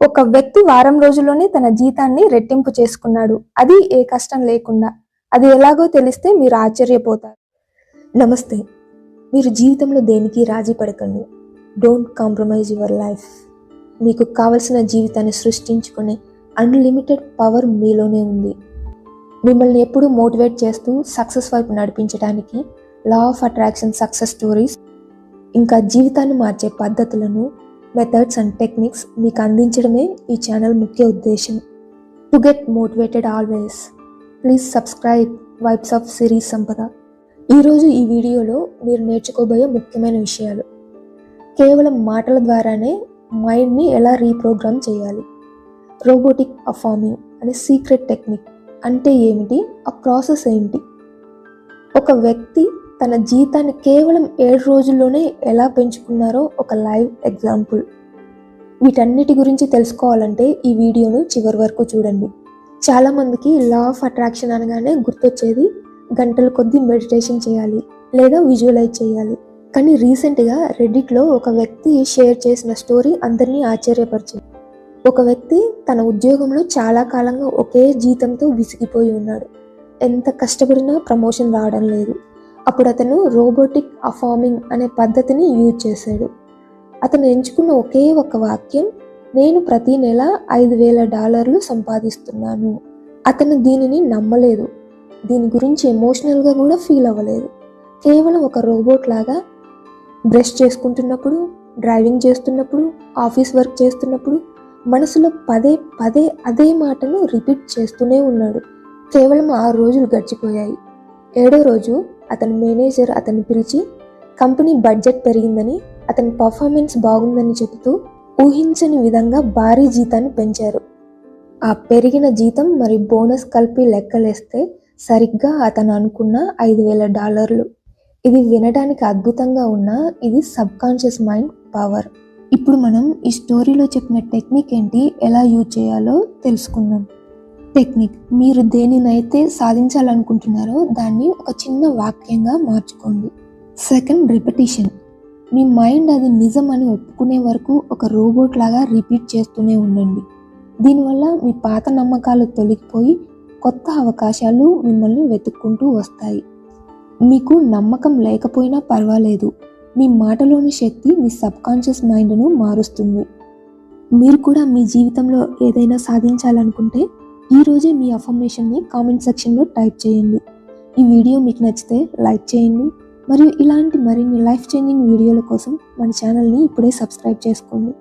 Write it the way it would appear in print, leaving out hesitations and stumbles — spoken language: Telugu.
ఒక వ్యక్తి వారం రోజుల్లోనే తన జీతాన్ని రెట్టింపు చేసుకున్నాడు. అది ఏ కష్టం లేకుండా. అది ఎలాగో తెలిస్తే మీరు ఆశ్చర్యపోతారు. నమస్తే. మీరు జీవితంలో దేనికి రాజీ పడకండి. Don't compromise your life. మీకు కావలసిన జీవితాన్ని సృష్టించుకునే అన్లిమిటెడ్ పవర్ మీలోనే ఉంది. మిమ్మల్ని ఎప్పుడూ మోటివేట్ చేస్తూ సక్సెస్ వైపు నడిపించడానికి law of attraction success stories, ఇంకా జీవితాన్ని మార్చే పద్ధతులను, మెథడ్స్ అండ్ టెక్నిక్స్ మీకు అందించడమే ఈ ఛానల్ ముఖ్య ఉద్దేశం. To get motivated always, please subscribe vibes of series సంపద. ఈరోజు ఈ వీడియోలో మీరు నేర్చుకోబోయే ముఖ్యమైన విషయాలు. కేవలం మాటల ద్వారానే మైండ్ని ఎలా రీప్రోగ్రామ్ చేయాలి. రోబోటిక్ అఫార్మింగ్ అనే సీక్రెట్ టెక్నిక్ అంటే ఏమిటి, ఆ ప్రాసెస్ ఏంటి, ఒక వ్యక్తి తన జీతాన్ని కేవలం 7 రోజుల్లోనే ఎలా పెంచుకున్నారో ఒక లైవ్ ఎగ్జాంపుల్. వీటన్నిటి గురించి తెలుసుకోవాలంటే ఈ వీడియోను చివరి వరకు చూడండి. చాలామందికి లా ఆఫ్ అట్రాక్షన్ అనగానే గుర్తొచ్చేది గంటల కొద్దీ మెడిటేషన్ చేయాలి లేదా విజువలైజ్ చేయాలి. కానీ రీసెంట్గా రెడ్డిట్లో ఒక వ్యక్తి షేర్ చేసిన స్టోరీ అందరినీ ఆశ్చర్యపరిచింది. ఒక వ్యక్తి తన ఉద్యోగంలో చాలా కాలంగా ఒకే జీతంతో విసిగిపోయి ఉన్నాడు. ఎంత కష్టపడినా ప్రమోషన్ రావడం లేదు. అప్పుడు అతను రోబోటిక్ అఫార్మింగ్ అనే పద్ధతిని యూజ్ చేశాడు. అతను ఎంచుకున్న ఒకే ఒక వాక్యం, నేను ప్రతి నెల $5,000 సంపాదిస్తున్నాను. అతను దీనిని నమ్మలేదు. దీని గురించి ఎమోషనల్గా కూడా ఫీల్ అవ్వలేదు. కేవలం ఒక రోబోట్ లాగా బ్రష్ చేసుకుంటున్నప్పుడు, డ్రైవింగ్ చేస్తున్నప్పుడు, ఆఫీస్ వర్క్ చేస్తున్నప్పుడు మనసులో పదే పదే అదే మాటను రిపీట్ చేస్తూనే ఉన్నాడు. కేవలం 6 రోజులు గడిచిపోయాయి. 7వ రోజు అతని మేనేజర్ అతన్ని పిలిచి కంపెనీ బడ్జెట్ పెరిగిందని, అతని పర్ఫార్మెన్స్ బాగుందని చెబుతూ ఊహించని విధంగా భారీ జీతాన్ని పెంచారు. ఆ పెరిగిన జీతం మరి బోనస్ కలిపి లెక్కలేస్తే సరిగ్గా అతను అనుకున్న $5,000. ఇది వినడానికి అద్భుతంగా ఉన్నా ఇది సబ్కాన్షియస్ మైండ్ పవర్. ఇప్పుడు మనం ఈ స్టోరీలో చెప్పిన టెక్నిక్ ఏంటి, ఎలా యూజ్ చేయాలో తెలుసుకుందాం. టెక్నిక్, మీరు దేనినైతే సాధించాలనుకుంటున్నారో దాన్ని ఒక చిన్న వాక్యంగా మార్చుకోండి. Second, repetition. మీ మైండ్ అది నిజం అని ఒప్పుకునే వరకు ఒక రోబోట్ లాగా రిపీట్ చేస్తూనే ఉండండి. దీనివల్ల మీ పాత నమ్మకాలు తొలగిపోయి కొత్త అవకాశాలు మిమ్మల్ని వెతుక్కుంటూ వస్తాయి. మీకు నమ్మకం లేకపోయినా పర్వాలేదు, మీ మాటలోని శక్తి మీ సబ్కాన్షియస్ మైండ్ను మారుస్తుంది. మీరు కూడా మీ జీవితంలో ఏదైనా సాధించాలనుకుంటే ఈరోజే మీ అఫర్మేషన్ని కామెంట్ సెక్షన్లో టైప్ చేయండి. ఈ వీడియో మీకు నచ్చితే లైక్ చేయండి. మరియు ఇలాంటి మరిన్ని లైఫ్ చేంజింగ్ వీడియోల కోసం మన ఛానల్ని ఇప్పుడే సబ్స్క్రైబ్ చేసుకోండి.